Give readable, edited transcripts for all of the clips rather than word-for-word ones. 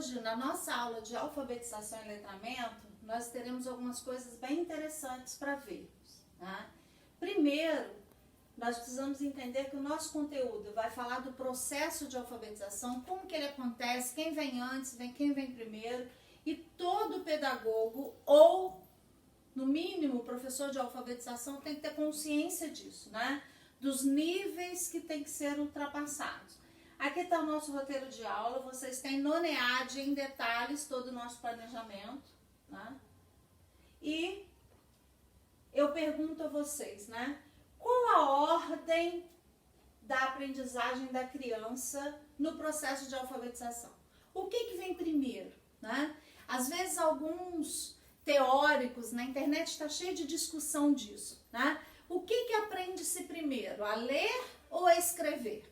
hoje, na nossa aula de alfabetização e letramento, nós teremos algumas coisas bem interessantes para vermos, né? Primeiro, nós precisamos entender que o nosso conteúdo vai falar do processo de alfabetização, como que ele acontece, quem vem antes, quem vem primeiro, e todo pedagogo ou, no mínimo, professor de alfabetização tem que ter consciência disso, né? Dos níveis que tem que ser ultrapassados. Aqui está o nosso roteiro de aula, vocês têm no NEAD em detalhes todo o nosso planejamento, né? E eu pergunto a vocês, né? Qual a ordem da aprendizagem da criança no processo de alfabetização? O que vem primeiro, né? Às vezes alguns teóricos, na internet está cheio de discussão disso, né? O que aprende-se primeiro, a ler ou a escrever?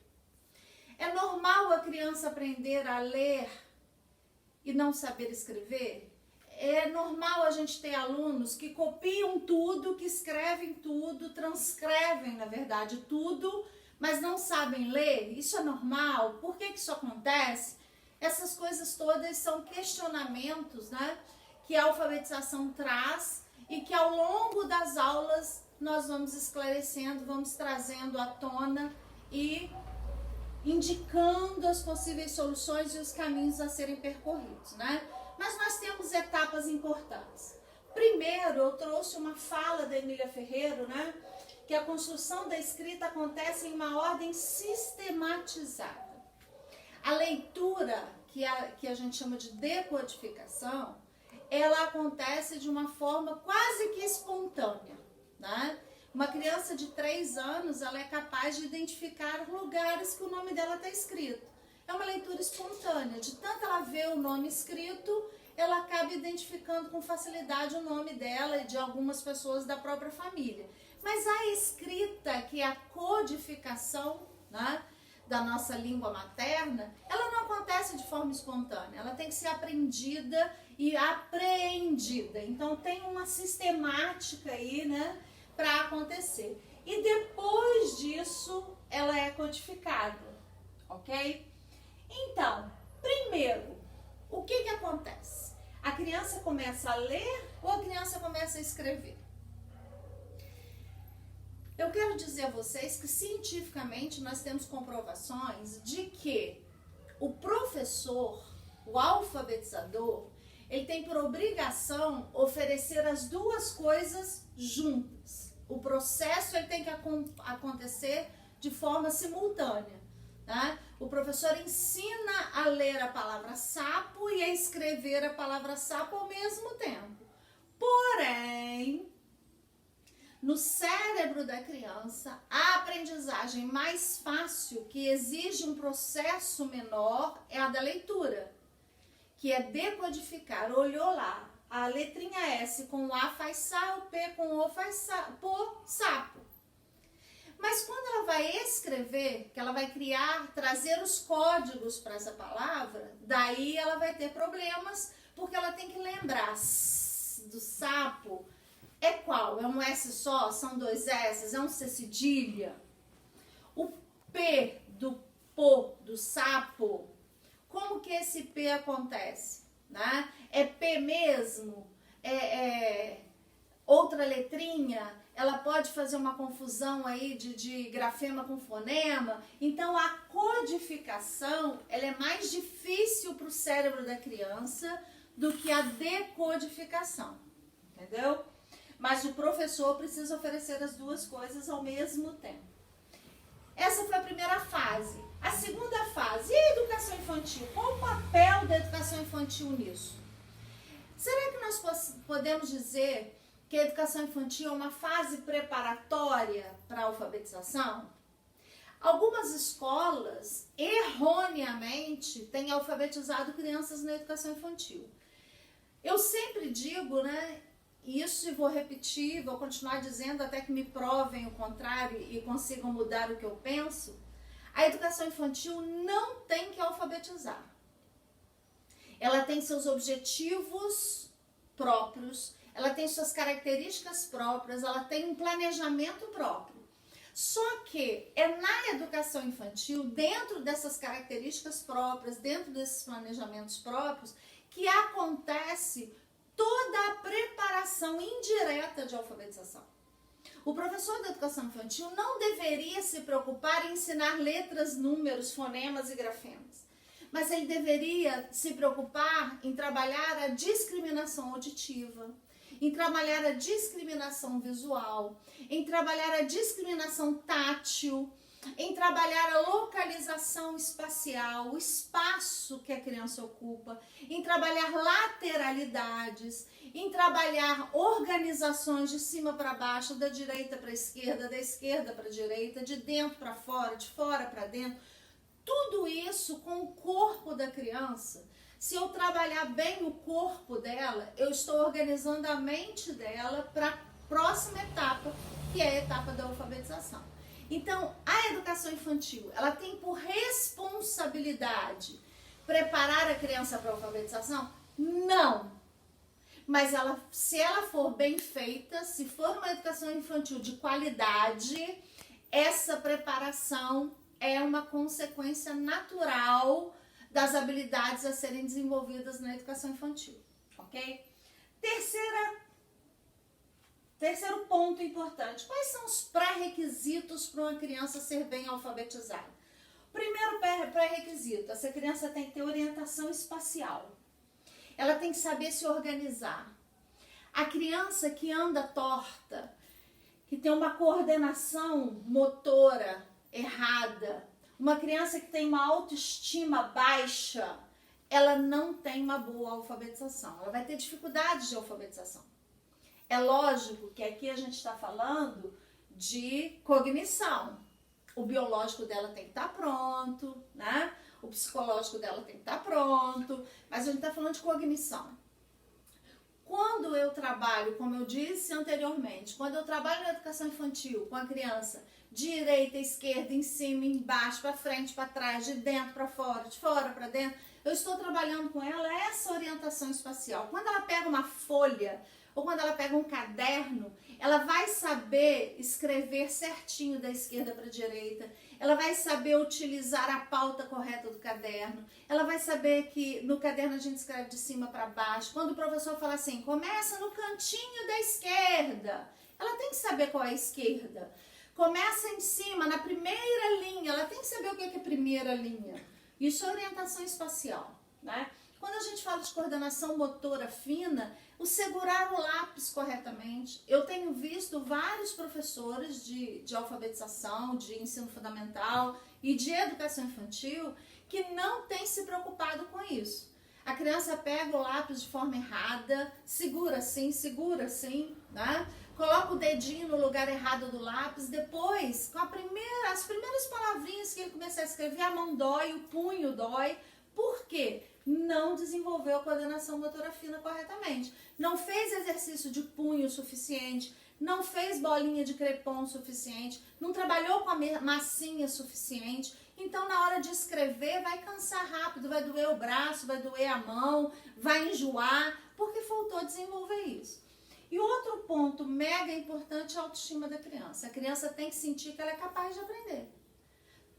É normal a criança aprender a ler e não saber escrever? É normal a gente ter alunos que copiam tudo, que escrevem tudo, transcrevem, na verdade, tudo, mas não sabem ler? Isso é normal? Por que isso acontece? Essas coisas todas são questionamentos, né, que a alfabetização traz e que ao longo das aulas nós vamos esclarecendo, vamos trazendo à tona e indicando as possíveis soluções e os caminhos a serem percorridos, né? Mas nós temos etapas importantes. Primeiro, eu trouxe uma fala da Emília Ferreiro, né? Que a construção da escrita acontece em uma ordem sistematizada. A leitura, que a gente chama de decodificação, ela acontece de uma forma quase que espontânea, né? Uma criança de 3 anos, ela é capaz de identificar lugares que o nome dela está escrito. É uma leitura espontânea, de tanto ela ver o nome escrito, ela acaba identificando com facilidade o nome dela e de algumas pessoas da própria família. Mas a escrita, que é a codificação, né, da nossa língua materna, ela não acontece de forma espontânea, ela tem que ser aprendida e apreendida. Então tem uma sistemática aí, né, para acontecer. E depois disso, ela é codificada, ok? Então, primeiro, o que acontece? A criança começa a ler ou a criança começa a escrever? Eu quero dizer a vocês que cientificamente nós temos comprovações de que o professor, o alfabetizador, ele tem por obrigação oferecer as duas coisas juntas. O processo ele tem que acontecer de forma simultânea, né? O professor ensina a ler a palavra sapo e a escrever a palavra sapo ao mesmo tempo. Porém, no cérebro da criança, a aprendizagem mais fácil, que exige um processo menor, é a da leitura, que é decodificar. Olhou lá, a letrinha S com A faz sa, o P com O faz pô, sapo. Mas quando ela vai escrever, que ela vai trazer os códigos para essa palavra, daí ela vai ter problemas, porque ela tem que lembrar do sapo. É qual? É um S só? São 2 S? É um C cedilha? O P do pô, do sapo, como que esse P acontece? Né? É P mesmo? É outra letrinha? Ela pode fazer uma confusão aí de grafema com fonema? Então a codificação ela é mais difícil para o cérebro da criança do que a decodificação, entendeu? Mas o professor precisa oferecer as duas coisas ao mesmo tempo. Essa foi a primeira fase. A segunda fase, e a educação infantil? Qual o papel da educação infantil nisso? Será que nós podemos dizer que a educação infantil é uma fase preparatória para a alfabetização? Algumas escolas, erroneamente, têm alfabetizado crianças na educação infantil. Eu sempre digo, né, isso e vou repetir, vou continuar dizendo até que me provem o contrário e consigam mudar o que eu penso. A educação infantil não tem que alfabetizar. Ela tem seus objetivos próprios, ela tem suas características próprias, ela tem um planejamento próprio. Só que é na educação infantil, dentro dessas características próprias, dentro desses planejamentos próprios, que acontece toda a preparação indireta de alfabetização. O professor da educação infantil não deveria se preocupar em ensinar letras, números, fonemas e grafemas, mas ele deveria se preocupar em trabalhar a discriminação auditiva, em trabalhar a discriminação visual, em trabalhar a discriminação tátil, em trabalhar a localização espacial, o espaço que a criança ocupa, em trabalhar lateralidades, em trabalhar organizações de cima para baixo, da direita para a esquerda, da esquerda para a direita, de dentro para fora, de fora para dentro. Tudo isso com o corpo da criança. Se eu trabalhar bem o corpo dela, eu estou organizando a mente dela para a próxima etapa, que é a etapa da alfabetização. Então, a educação infantil, ela tem por responsabilidade preparar a criança para a alfabetização? Não. Mas se ela for bem feita, se for uma educação infantil de qualidade, essa preparação é uma consequência natural das habilidades a serem desenvolvidas na educação infantil, ok? Terceiro ponto importante, quais são os pré-requisitos para uma criança ser bem alfabetizada? Primeiro pré-requisito, essa criança tem que ter orientação espacial, ela tem que saber se organizar. A criança que anda torta, que tem uma coordenação motora errada, uma criança que tem uma autoestima baixa, ela não tem uma boa alfabetização, ela vai ter dificuldades de alfabetização. É lógico que aqui a gente está falando de cognição. O biológico dela tem que estar pronto, né? O psicológico dela tem que estar pronto, mas a gente está falando de cognição. Quando eu trabalho, como eu disse anteriormente, quando eu trabalho na educação infantil com a criança, direita, esquerda, em cima, embaixo, para frente, para trás, de dentro para fora, de fora para dentro, eu estou trabalhando com ela essa orientação espacial. Quando ela pega uma folha ou quando ela pega um caderno, ela vai saber escrever certinho da esquerda para a direita, ela vai saber utilizar a pauta correta do caderno, ela vai saber que no caderno a gente escreve de cima para baixo. Quando o professor fala assim, começa no cantinho da esquerda, ela tem que saber qual é a esquerda. Começa em cima, na primeira linha, ela tem que saber o que é primeira linha. Isso é orientação espacial, né? Quando a gente fala de coordenação motora fina, o segurar o lápis corretamente. Eu tenho visto vários professores de alfabetização, de ensino fundamental e de educação infantil que não têm se preocupado com isso. A criança pega o lápis de forma errada, segura assim, né? Coloca o dedinho no lugar errado do lápis, depois, com as primeiras palavrinhas que ele começa a escrever, a mão dói, o punho dói. Por quê? Não desenvolveu a coordenação motora fina corretamente. Não fez exercício de punho suficiente, não fez bolinha de crepom suficiente, não trabalhou com a massinha suficiente. Então, na hora de escrever, vai cansar rápido, vai doer o braço, vai doer a mão, vai enjoar, porque faltou desenvolver isso. E outro ponto mega importante é a autoestima da criança. A criança tem que sentir que ela é capaz de aprender.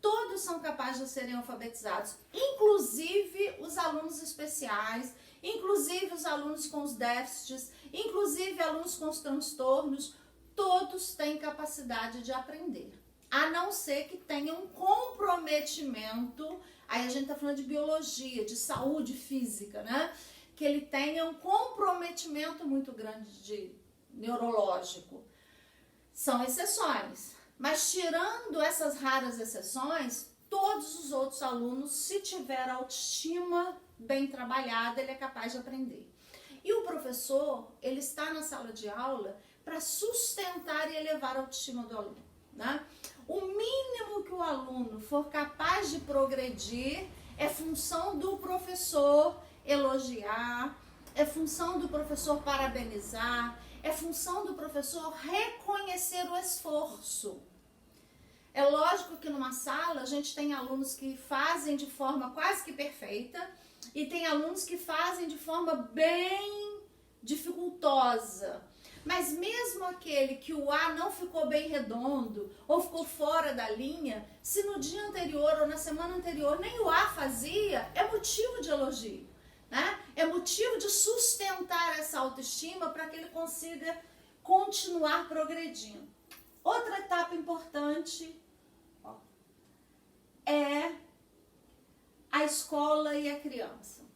Todos são capazes de serem alfabetizados, inclusive os alunos especiais, inclusive os alunos com os déficits, inclusive alunos com os transtornos. Todos têm capacidade de aprender, a não ser que tenham um comprometimento, aí a gente está falando de biologia, de saúde física, né? Que ele tenha um comprometimento muito grande de neurológico. São exceções. Mas tirando essas raras exceções, todos os outros alunos, se tiver autoestima bem trabalhada, ele é capaz de aprender. E o professor, ele está na sala de aula para sustentar e elevar a autoestima do aluno, né? O mínimo que o aluno for capaz de progredir é função do professor elogiar, é função do professor parabenizar, é função do professor reconhecer o esforço. É lógico que numa sala a gente tem alunos que fazem de forma quase que perfeita e tem alunos que fazem de forma bem dificultosa. Mas mesmo aquele que o A não ficou bem redondo ou ficou fora da linha, se no dia anterior ou na semana anterior nem o A fazia, é motivo de elogio, né? É motivo de sustentar essa autoestima para que ele consiga continuar progredindo. Outra etapa importante é a escola e a criança.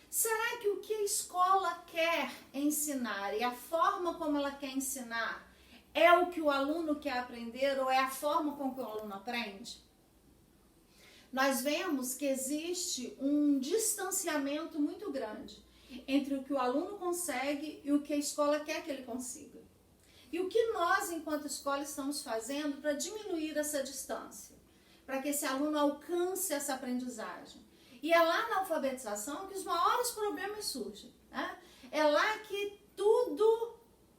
Será que o que a escola quer ensinar e a forma como ela quer ensinar é o que o aluno quer aprender ou é a forma com que o aluno aprende? Nós vemos que existe um distanciamento muito grande entre o que o aluno consegue e o que a escola quer que ele consiga. E o que nós, enquanto escola, estamos fazendo para diminuir essa distância, para que esse aluno alcance essa aprendizagem? E é lá na alfabetização que os maiores problemas surgem, né? É lá que tudo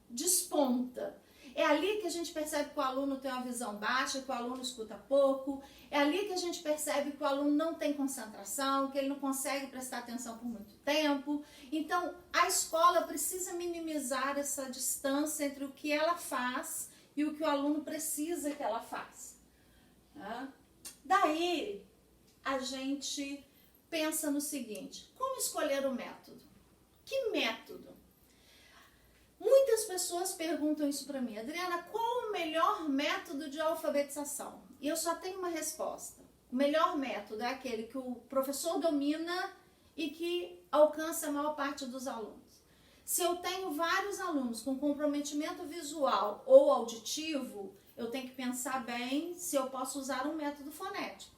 desponta. É ali que a gente percebe que o aluno tem uma visão baixa, que o aluno escuta pouco. É ali que a gente percebe que o aluno não tem concentração, que ele não consegue prestar atenção por muito tempo. Então, a escola precisa minimizar essa distância entre o que ela faz e o que o aluno precisa que ela faça, né? Daí, a gente pensa no seguinte: como escolher o método? Que método? Muitas pessoas perguntam isso para mim: Adriana, qual o melhor método de alfabetização? E eu só tenho uma resposta: o melhor método é aquele que o professor domina e que alcança a maior parte dos alunos. Se eu tenho vários alunos com comprometimento visual ou auditivo, eu tenho que pensar bem se eu posso usar um método fonético.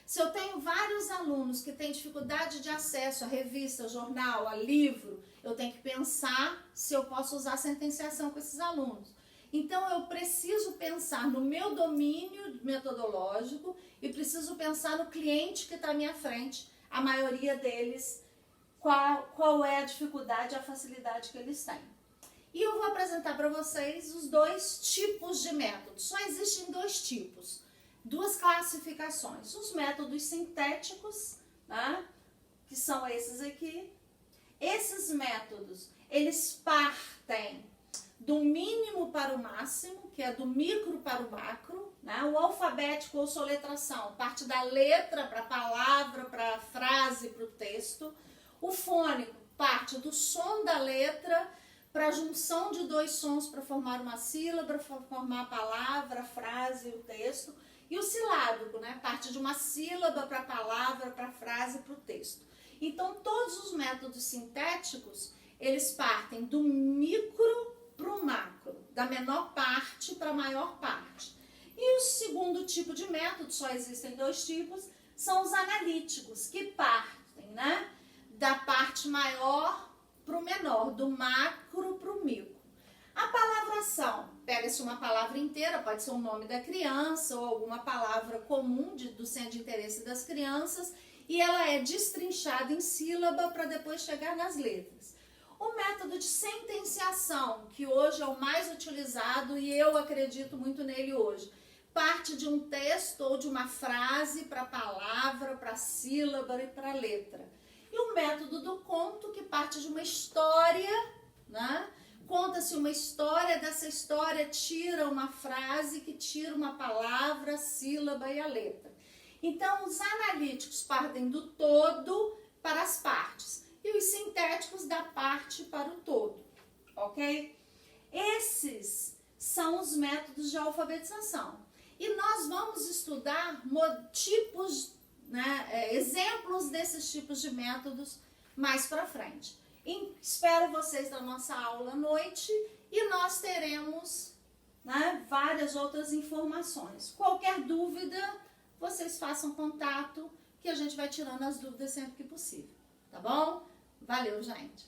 Se eu tenho vários alunos que têm dificuldade de acesso a revista, jornal, a livro, eu tenho que pensar se eu posso usar sentenciação com esses alunos. Então, eu preciso pensar no meu domínio metodológico e preciso pensar no cliente que está à minha frente, a maioria deles, qual é a dificuldade e a facilidade que eles têm. E eu vou apresentar para vocês os dois tipos de métodos. Só existem dois tipos. Duas classificações: os métodos sintéticos, né, que são esses aqui. Esses métodos, eles partem do mínimo para o máximo, que é do micro para o macro, né? O alfabético ou soletração parte da letra para a palavra, para a frase, para o texto. O fônico parte do som da letra para a junção de dois sons para formar uma sílaba, para formar a palavra, a frase e o texto. E o silábico, né, parte de uma sílaba para a palavra, para a frase, para o texto. Então, todos os métodos sintéticos, eles partem do micro para o macro, da menor parte para a maior parte. E o segundo tipo de método, só existem dois tipos, são os analíticos, que partem, né, da parte maior para o menor, do macro para o micro. A palavração, pega-se uma palavra inteira, pode ser o nome da criança ou alguma palavra comum do centro de interesse das crianças, e ela é destrinchada em sílaba para depois chegar nas letras. O método de sentenciação, que hoje é o mais utilizado e eu acredito muito nele hoje, parte de um texto ou de uma frase para a palavra, para a sílaba e para a letra. E o método do conto, que parte de uma história, né? Conta-se uma história, dessa história tira uma frase que tira uma palavra, a sílaba e a letra. Então, os analíticos partem do todo para as partes e os sintéticos da parte para o todo, ok? Esses são os métodos de alfabetização. E nós vamos estudar tipos, né, exemplos desses tipos de métodos mais para frente. Espero vocês na nossa aula à noite e nós teremos, né, várias outras informações. Qualquer dúvida, vocês façam contato que a gente vai tirando as dúvidas sempre que possível, tá bom? Valeu, gente!